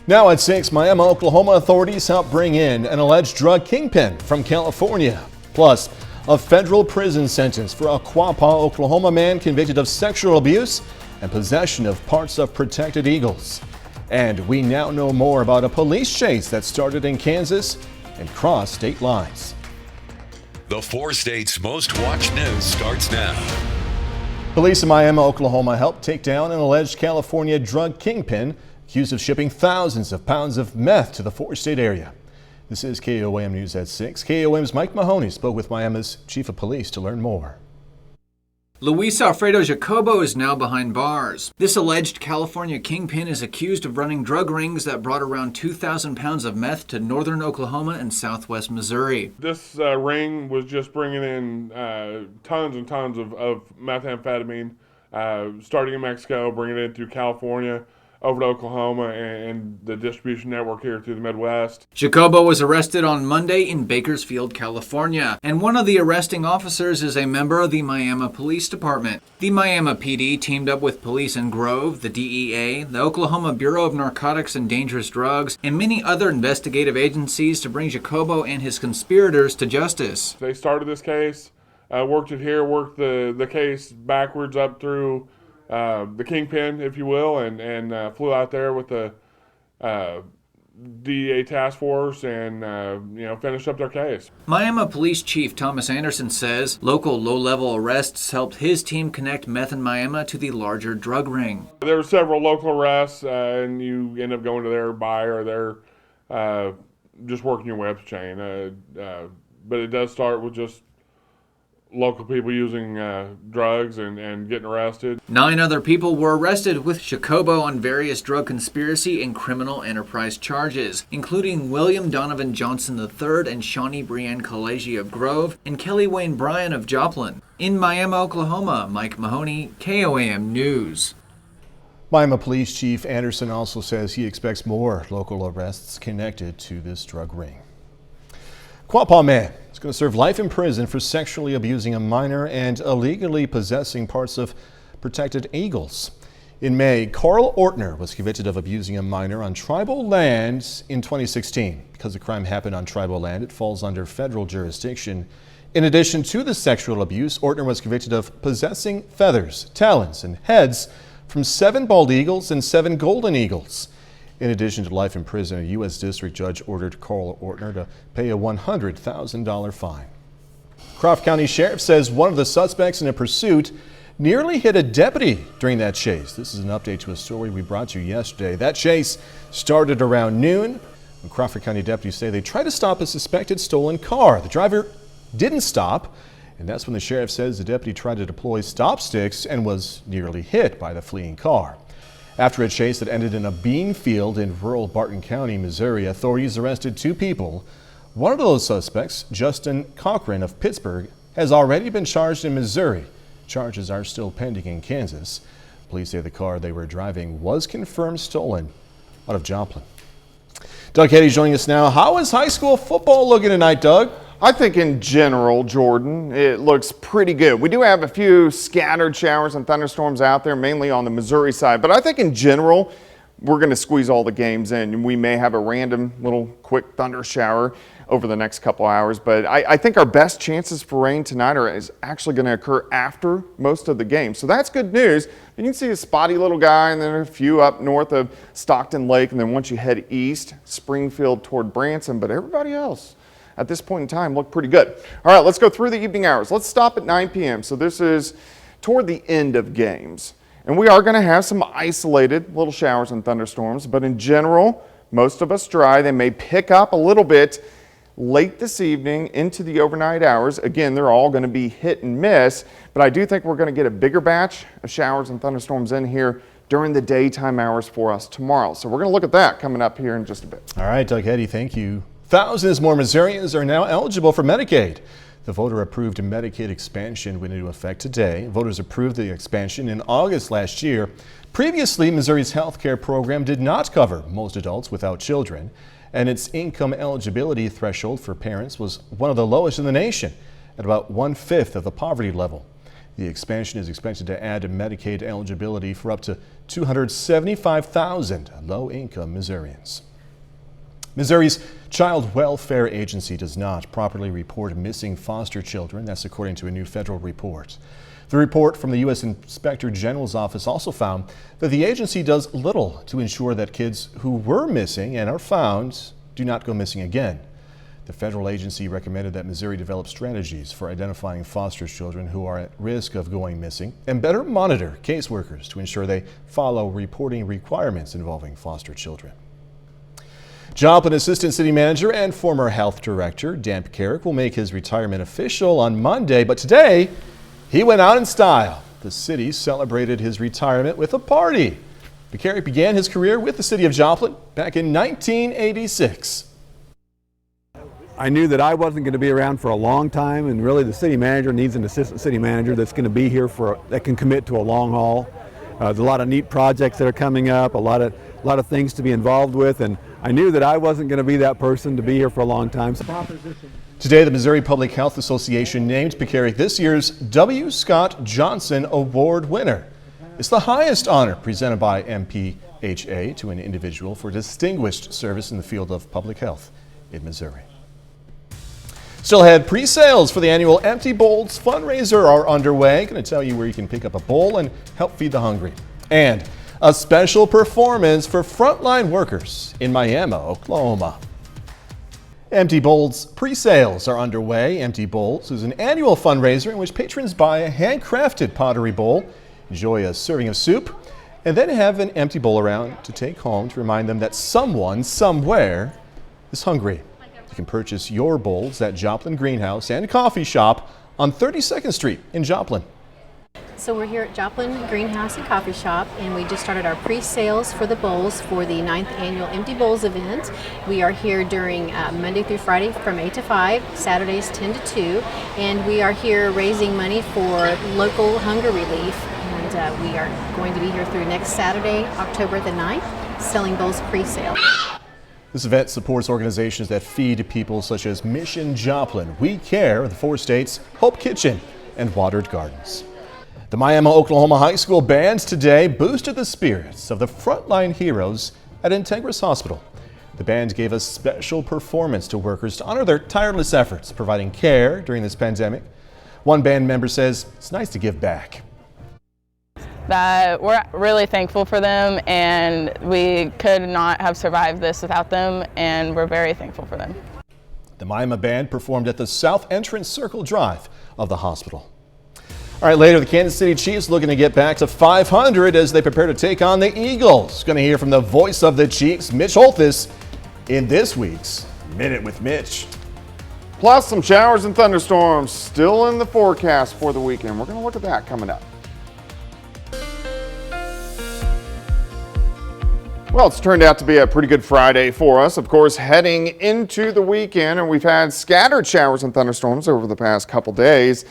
Now at 6, Miami, Oklahoma authorities help bring in an alleged drug kingpin from California. Plus, a federal prison sentence for a Quapaw, Oklahoma man convicted of sexual abuse and possession of parts of protected eagles. And we now know more about a police chase that started in Kansas and crossed state lines. The 4 states' most watched news starts now. Police in Miami, Oklahoma helped take down an alleged California drug kingpin accused of shipping thousands of pounds of meth to the 4-state area. This is KOAM News at 6. KOAM's Mike Mahoney spoke with Miami's chief of police to learn more. Luis Alfredo Jacobo is now behind bars. This alleged California kingpin is accused of running drug rings that brought around 2,000 pounds of meth to northern Oklahoma and southwest Missouri. This ring was just bringing in tons and tons of methamphetamine, starting in Mexico, bringing it in through California, over to Oklahoma and the distribution network here through the Midwest. Jacobo was arrested on Monday in Bakersfield, California, and one of the arresting officers is a member of the Miami Police Department. The Miami PD teamed up with police in Grove, the DEA, the Oklahoma Bureau of Narcotics and Dangerous Drugs, and many other investigative agencies to bring Jacobo and his conspirators to justice. They started this case, worked it here, worked the case backwards up through the kingpin, if you will, and flew out there with the DEA task force and finished up their case. Miami Police Chief Thomas Anderson says local low-level arrests helped his team connect meth in Miami to the larger drug ring. There were several local arrests, and you end up going to their buyer, or just working your way up the chain. But it does start with just local people using drugs and getting arrested. 9 other people were arrested with Jacobo on various drug conspiracy and criminal enterprise charges, including William Donovan Johnson III and Shawnee Brianne Kalaji of Grove and Kelly Wayne Bryan of Joplin. In Miami, Oklahoma, Mike Mahoney, KOAM News. Miami Police Chief Anderson also says he expects more local arrests connected to this drug ring. Quapaw man is going to serve life in prison for sexually abusing a minor and illegally possessing parts of protected eagles. In May, Carl Ortner was convicted of abusing a minor on tribal land in 2016. Because the crime happened on tribal land, it falls under federal jurisdiction. In addition to the sexual abuse, Ortner was convicted of possessing feathers, talons, and heads from 7 bald eagles and 7 golden eagles. In addition to life in prison, a U.S. district judge ordered Carl Ortner to pay a $100,000 fine. Crawford County Sheriff says one of the suspects in a pursuit nearly hit a deputy during that chase. This is an update to a story we brought you yesterday. That chase started around noon. When Crawford County deputies say they tried to stop a suspected stolen car. The driver didn't stop, and that's when the sheriff says the deputy tried to deploy stop sticks and was nearly hit by the fleeing car. After a chase that ended in a bean field in rural Barton County, Missouri, authorities arrested 2 people. One of those suspects, Justin Cochran of Pittsburgh, has already been charged in Missouri. Charges are still pending in Kansas. Police say the car they were driving was confirmed stolen out of Joplin. Doug Heddy joining us now. How is high school football looking tonight, Doug? I think in general, Jordan, it looks pretty good. We do have a few scattered showers and thunderstorms out there, mainly on the Missouri side. But I think in general, we're going to squeeze all the games in. We may have a random little quick thunder shower over the next couple hours. But I think our best chances for rain tonight is actually going to occur after most of the games. So that's good news. You can see a spotty little guy and then a few up north of Stockton Lake. And then once you head east, Springfield toward Branson. But everybody else at this point in time look pretty good. All right, let's go through the evening hours. Let's stop at 9 p.m. So this is toward the end of games. And we are going to have some isolated little showers and thunderstorms, but in general, most of us dry. They may pick up a little bit late this evening into the overnight hours. Again, they're all going to be hit and miss, but I do think we're going to get a bigger batch of showers and thunderstorms in here during the daytime hours for us tomorrow. So we're going to look at that coming up here in just a bit. All right, Doug Heddy, thank you. Thousands more Missourians are now eligible for Medicaid. The voter-approved Medicaid expansion went into effect today. Voters approved the expansion in August last year. Previously, Missouri's health care program did not cover most adults without children, and its income eligibility threshold for parents was one of the lowest in the nation, at about 1/5 of the poverty level. The expansion is expected to add Medicaid eligibility for up to 275,000 low-income Missourians. Missouri's Child Welfare Agency does not properly report missing foster children. That's according to a new federal report. The report from the U.S. Inspector General's office also found that the agency does little to ensure that kids who were missing and are found do not go missing again. The federal agency recommended that Missouri develop strategies for identifying foster children who are at risk of going missing and better monitor caseworkers to ensure they follow reporting requirements involving foster children. Joplin Assistant City Manager and former Health Director Dan Pekarik will make his retirement official on Monday, but today he went out in style. The city celebrated his retirement with a party. Pekarik began his career with the city of Joplin back in 1986. I knew that I wasn't going to be around for a long time, and really the city manager needs an assistant city manager that's going to be here that can commit to a long haul. There's a lot of neat projects that are coming up, a lot of things to be involved with, and I knew that I wasn't going to be that person to be here for a long time. Today, the Missouri Public Health Association named Pekarik this year's W. Scott Johnson Award winner. It's the highest honor presented by MPHA to an individual for distinguished service in the field of public health in Missouri. Still ahead, pre-sales for the annual Empty Bowls fundraiser are underway. Going to tell you where you can pick up a bowl and help feed the hungry. And a special performance for frontline workers in Miami, Oklahoma. Empty Bowls pre-sales are underway. Empty Bowls is an annual fundraiser in which patrons buy a handcrafted pottery bowl, enjoy a serving of soup, and then have an empty bowl around to take home to remind them that someone, somewhere, is hungry. You can purchase your bowls at Joplin Greenhouse and Coffee Shop on 32nd Street in Joplin. So we're here at Joplin Greenhouse and Coffee Shop, and we just started our pre-sales for the bowls for the 9th annual Empty Bowls event. We are here during Monday through Friday from 8 to 5, Saturdays 10 to 2, and we are here raising money for local hunger relief. And we are going to be here through next Saturday, October the 9th, selling bowls pre-sale. This event supports organizations that feed people such as Mission Joplin, We Care, the 4 States, Hope Kitchen, and Watered Gardens. The Miami, Oklahoma High School bands today boosted the spirits of the frontline heroes at Integris Hospital. The band gave a special performance to workers to honor their tireless efforts providing care during this pandemic. One band member says it's nice to give back. That we're really thankful for them, and we could not have survived this without them, and we're very thankful for them. The Miami band performed at the South Entrance Circle Drive of the hospital. All right, later, the Kansas City Chiefs looking to get back to 500 as they prepare to take on the Eagles. Going to hear from the voice of the Chiefs, Mitch Holthus, in this week's Minute with Mitch. Plus some showers and thunderstorms still in the forecast for the weekend. We're going to look at that coming up. Well, it's turned out to be a pretty good Friday for us, of course, heading into the weekend, and we've had scattered showers and thunderstorms over the past couple days.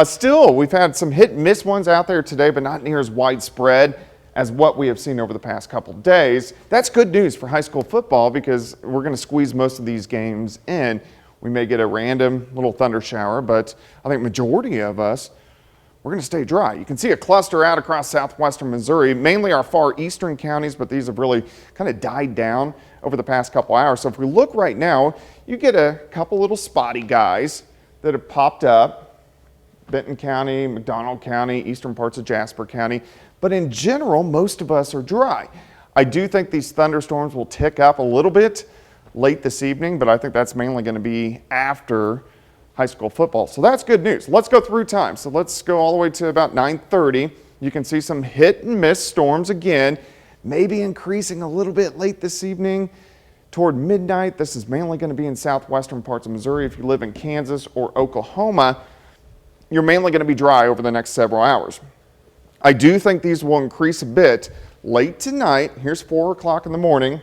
Still, we've had some hit and miss ones out there today, but not near as widespread as what we have seen over the past couple days. That's good news for high school football because we're going to squeeze most of these games in. We may get a random little thunder shower, but I think majority of us, we're going to stay dry. You can see a cluster out across southwestern Missouri, mainly our far eastern counties, but these have really kind of died down over the past couple hours. So if we look right now, you get a couple little spotty guys that have popped up. Benton County, McDonald County, eastern parts of Jasper County. But in general, most of us are dry. I do think these thunderstorms will tick up a little bit late this evening, but I think that's mainly going to be after high school football. So that's good news. Let's go through time. So let's go all the way to about 9:30. You can see some hit and miss storms again, maybe increasing a little bit late this evening toward midnight. This is mainly going to be in southwestern parts of Missouri. If you live in Kansas or Oklahoma, you're mainly going to be dry over the next several hours. I do think these will increase a bit late tonight. Here's 4 o'clock in the morning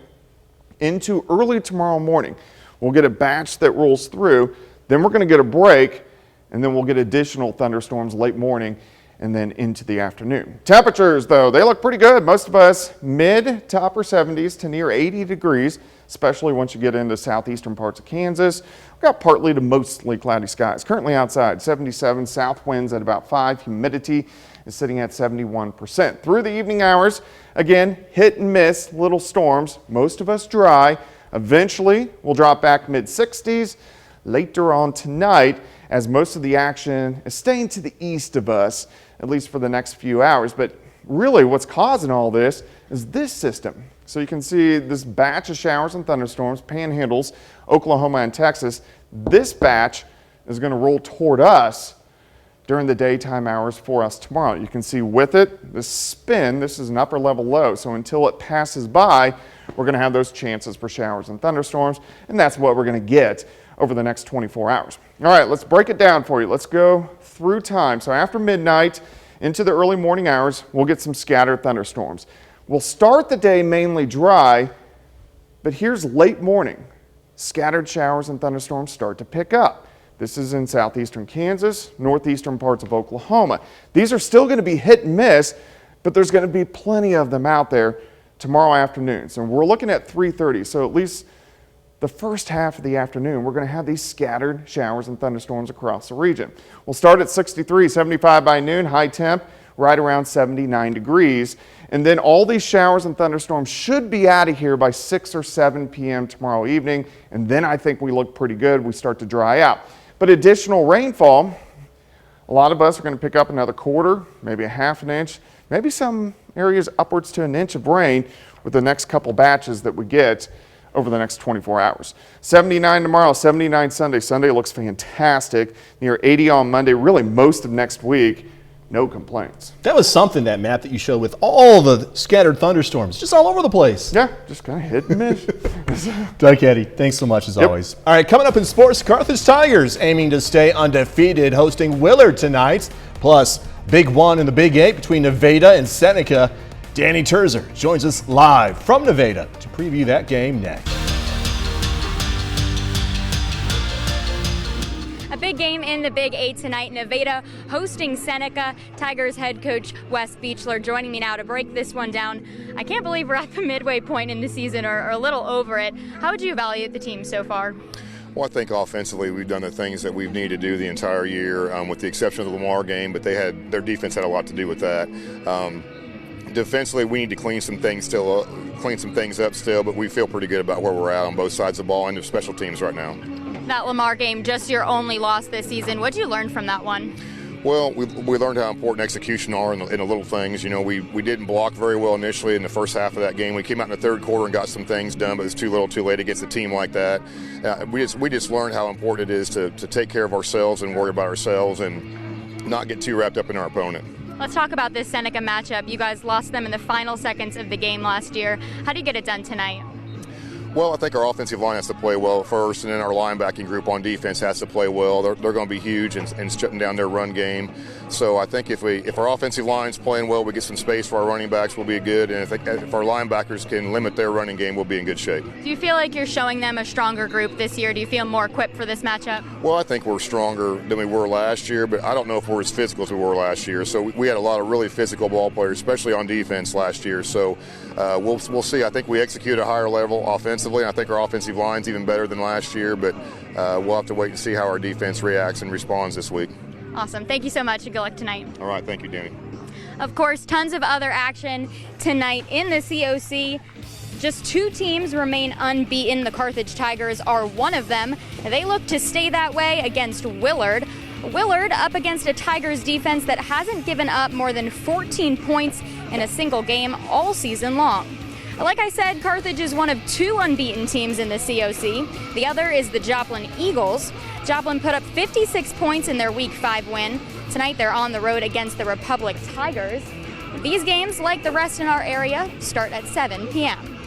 into early tomorrow morning. We'll get a batch that rolls through. Then we're going to get a break, and then we'll get additional thunderstorms late morning and then into the afternoon. Temperatures, though, they look pretty good. Most of us mid to upper 70s to near 80 degrees, especially once you get into southeastern parts of Kansas. We've got partly to mostly cloudy skies. Currently outside, 77, south winds at about 5, humidity is sitting at 71%. Through the evening hours, again, hit and miss, little storms, most of us dry. Eventually, we'll drop back mid-60s later on tonight as most of the action is staying to the east of us, at least for the next few hours. But really what's causing all this is this system. So you can see this batch of showers and thunderstorms panhandles Oklahoma and Texas. This batch is going to roll toward us during the daytime hours for us tomorrow. You can see with it, this spin, this is an upper level low. So until it passes by, we're going to have those chances for showers and thunderstorms, and that's what we're going to get over the next 24 hours. All right, let's break it down for you. Let's go through time. So after midnight into the early morning hours, we'll get some scattered thunderstorms. We'll start the day mainly dry, but here's late morning. Scattered showers and thunderstorms start to pick up. This is in southeastern Kansas, northeastern parts of Oklahoma. These are still going to be hit and miss, but there's going to be plenty of them out there tomorrow afternoon. So we're looking at 3:30, so at least the first half of the afternoon, we're going to have these scattered showers and thunderstorms across the region. We'll start at 63, 75 by noon, high temp right around 79 degrees. And then all these showers and thunderstorms should be out of here by 6 or 7 p.m. tomorrow evening. And then I think we look pretty good. We start to dry out. But additional rainfall, a lot of us are going to pick up another quarter, maybe a half an inch, maybe some areas upwards to an inch of rain with the next couple batches that we get over the next 24 hours. 79 tomorrow, 79 Sunday. Sunday looks fantastic. Near 80 on Monday, really most of next week. No complaints. That was something, that map that you showed with all the scattered thunderstorms, just all over the place. Yeah, just kind of hit and miss. Doug Eddy, thanks so much as always. All right, coming up in sports, Carthage Tigers aiming to stay undefeated, hosting Willard tonight. Plus, Big One in the Big 8 between Nevada and Seneca. Danny Terzer joins us live from Nevada to preview that game next. A big game in the Big 8 tonight. Nevada hosting Seneca. Tigers head coach Wes Beechler joining me now to break this one down. I can't believe we're at the midway point in the season, or a little over it. How would you evaluate the team so far? Well, I think offensively we've done the things that we've needed to do the entire year, with the exception of the Lamar game, but their defense had a lot to do with that. Defensively, we need to clean some things up still, but we feel pretty good about where we're at on both sides of the ball and the special teams right now. That Lamar game, just your only loss this season. What did you learn from that one? Well, we learned how important execution are in the little things. You know, we didn't block very well initially in the first half of that game. We came out in the third quarter and got some things done, but it was too little too late against a team like that. We just learned how important it is to take care of ourselves and worry about ourselves and not get too wrapped up in our opponent. Let's talk about this Seneca matchup. You guys lost them in the final seconds of the game last year. How do you get it done tonight? Well, I think our offensive line has to play well first, and then our linebacking group on defense has to play well. They're going to be huge in shutting down their run game. So I think if our offensive line's playing well, we get some space for our running backs, we'll be good. And if our linebackers can limit their running game, we'll be in good shape. Do you feel like you're showing them a stronger group this year? Do you feel more equipped for this matchup? Well, I think we're stronger than we were last year, but I don't know if we're as physical as we were last year. So we had a lot of really physical ball players, especially on defense last year. So we'll see. I think we execute at a higher level offensively. I think our offensive line's even better than last year, but we'll have to wait and see how our defense reacts and responds this week. Awesome. Thank you so much, and good luck tonight. All right. Thank you, Danny. Of course, tons of other action tonight in the COC. Just two teams remain unbeaten. The Carthage Tigers are one of them. They look to stay that way against Willard. Willard up against a Tigers defense that hasn't given up more than 14 points in a single game all season long. Like I said, Carthage is one of two unbeaten teams in the COC. The other is the Joplin Eagles. Joplin put up 56 points in their Week 5 win. Tonight they're on the road against the Republic Tigers. These games, like the rest in our area, start at 7 p.m.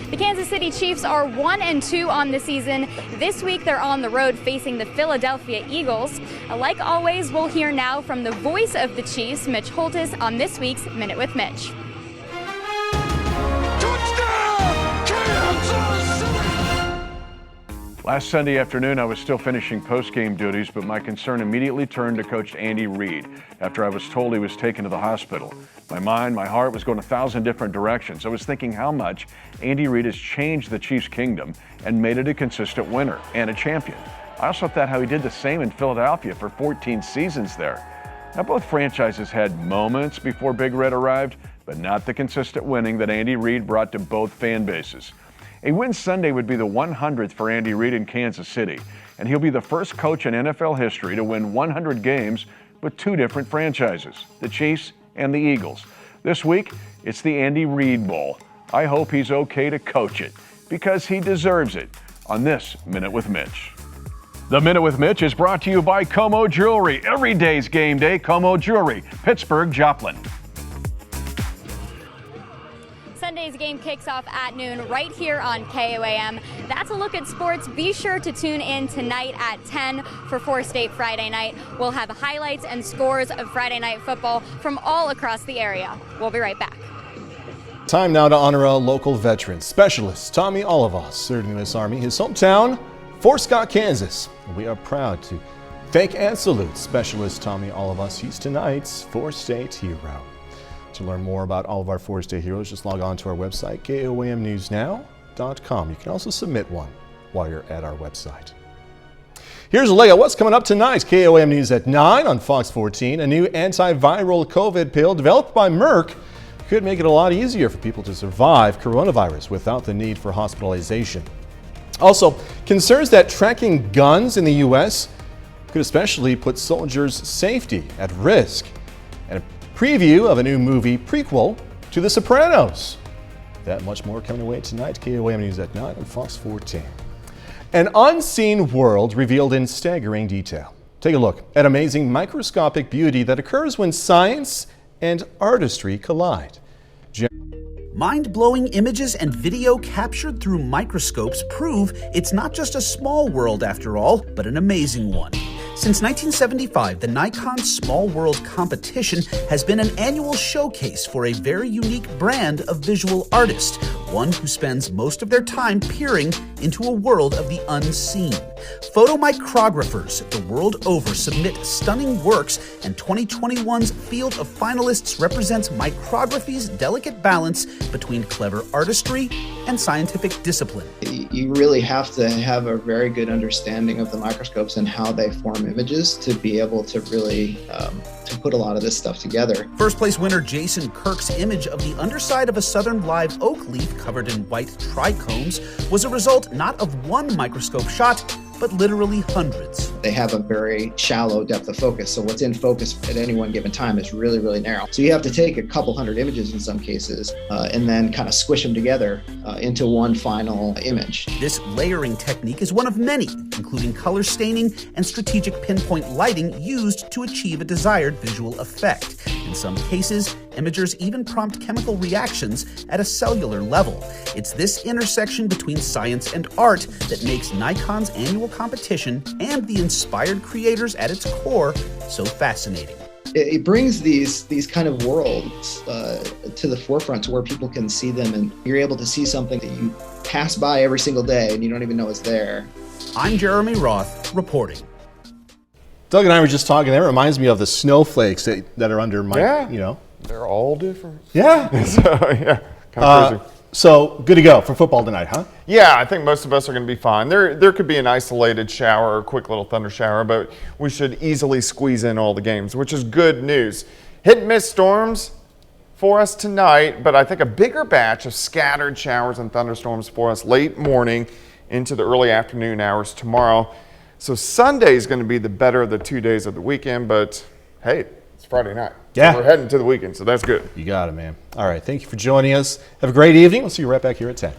The Kansas City Chiefs are 1-2 on the season. This week they're on the road facing the Philadelphia Eagles. Like always, we'll hear now from the voice of the Chiefs, Mitch Holtis, on this week's Minute with Mitch. Last Sunday afternoon, I was still finishing post-game duties, but my concern immediately turned to Coach Andy Reid after I was told he was taken to the hospital. My mind, my heart was going 1,000 different directions. I was thinking how much Andy Reid has changed the Chiefs' kingdom and made it a consistent winner and a champion. I also thought how he did the same in Philadelphia for 14 seasons there. Now, both franchises had moments before Big Red arrived, but not the consistent winning that Andy Reid brought to both fan bases. A win Sunday would be the 100th for Andy Reid in Kansas City, and he'll be the first coach in NFL history to win 100 games with two different franchises, the Chiefs and the Eagles. This week, it's the Andy Reid Bowl. I hope he's okay to coach it, because he deserves it, on this Minute with Mitch. The Minute with Mitch is brought to you by KOAM Jewelry. Every day's game day, KOAM Jewelry, Pittsburgh, Joplin. Sunday's game kicks off at noon right here on KOAM. That's a look at sports. Be sure to tune in tonight at 10 for 4-State Friday night. We'll have highlights and scores of Friday night football from all across the area. We'll be right back. Time now to honor a local veteran, Specialist Tommy Olivas, served in the U.S. Army, his hometown, Fort Scott, Kansas. We are proud to thank and salute Specialist Tommy Olivas. He's tonight's 4-State hero. To learn more about all of our 4-State heroes, just log on to our website, KOAMnewsnow.com. You can also submit one while you're at our website. Here's a look at what's coming up tonight. KOAM News at 9 on Fox 14. A new antiviral COVID pill developed by Merck could make it a lot easier for people to survive coronavirus without the need for hospitalization. Also, concerns that tracking guns in the U.S. could especially put soldiers' safety at risk. And a preview of a new movie prequel to The Sopranos. That much more coming away tonight. KOAM News at 9 on Fox 14. An unseen world revealed in staggering detail. Take a look at amazing microscopic beauty that occurs when science and artistry collide. Mind-blowing images and video captured through microscopes prove it's not just a small world after all, but an amazing one. Since 1975, the Nikon Small World competition has been an annual showcase for a very unique brand of visual artist, one who spends most of their time peering into a world of the unseen. Photomicrographers the world over submit stunning works, and 2021's field of finalists represents micrography's delicate balance between clever artistry and scientific discipline. You really have to have a very good understanding of the microscopes and how they form images to be able to really to put a lot of this stuff together. First place winner Jason Kirk's image of the underside of a southern live oak leaf covered in white trichomes was a result not of one microscope shot, but literally hundreds. They have a very shallow depth of focus, so what's in focus at any one given time is really, really narrow. So you have to take a couple hundred images in some cases and then kind of squish them together into one final image. This layering technique is one of many, including color staining and strategic pinpoint lighting used to achieve a desired visual effect. In some cases, imagers even prompt chemical reactions at a cellular level. It's this intersection between science and art that makes Nikon's annual competition and the inspired creators at its core so fascinating. It brings these kind of worlds to the forefront to where people can see them, and you're able to see something that you pass by every single day and you don't even know it's there. I'm Jeremy Roth, reporting. Doug and I were just talking. That reminds me of the snowflakes that are under my, They're all different. Yeah. So, yeah, kind of crazy. So, good to go for football tonight, huh? Yeah, I think most of us are going to be fine. There could be an isolated shower or a quick little thunder shower, but we should easily squeeze in all the games, which is good news. Hit and miss storms for us tonight, but I think a bigger batch of scattered showers and thunderstorms for us late morning into the early afternoon hours tomorrow. So Sunday is going to be the better of the 2 days of the weekend, but hey, it's Friday night. Yeah. So we're heading to the weekend, so that's good. You got it, man. All right, thank you for joining us. Have a great evening. We'll see you right back here at 10.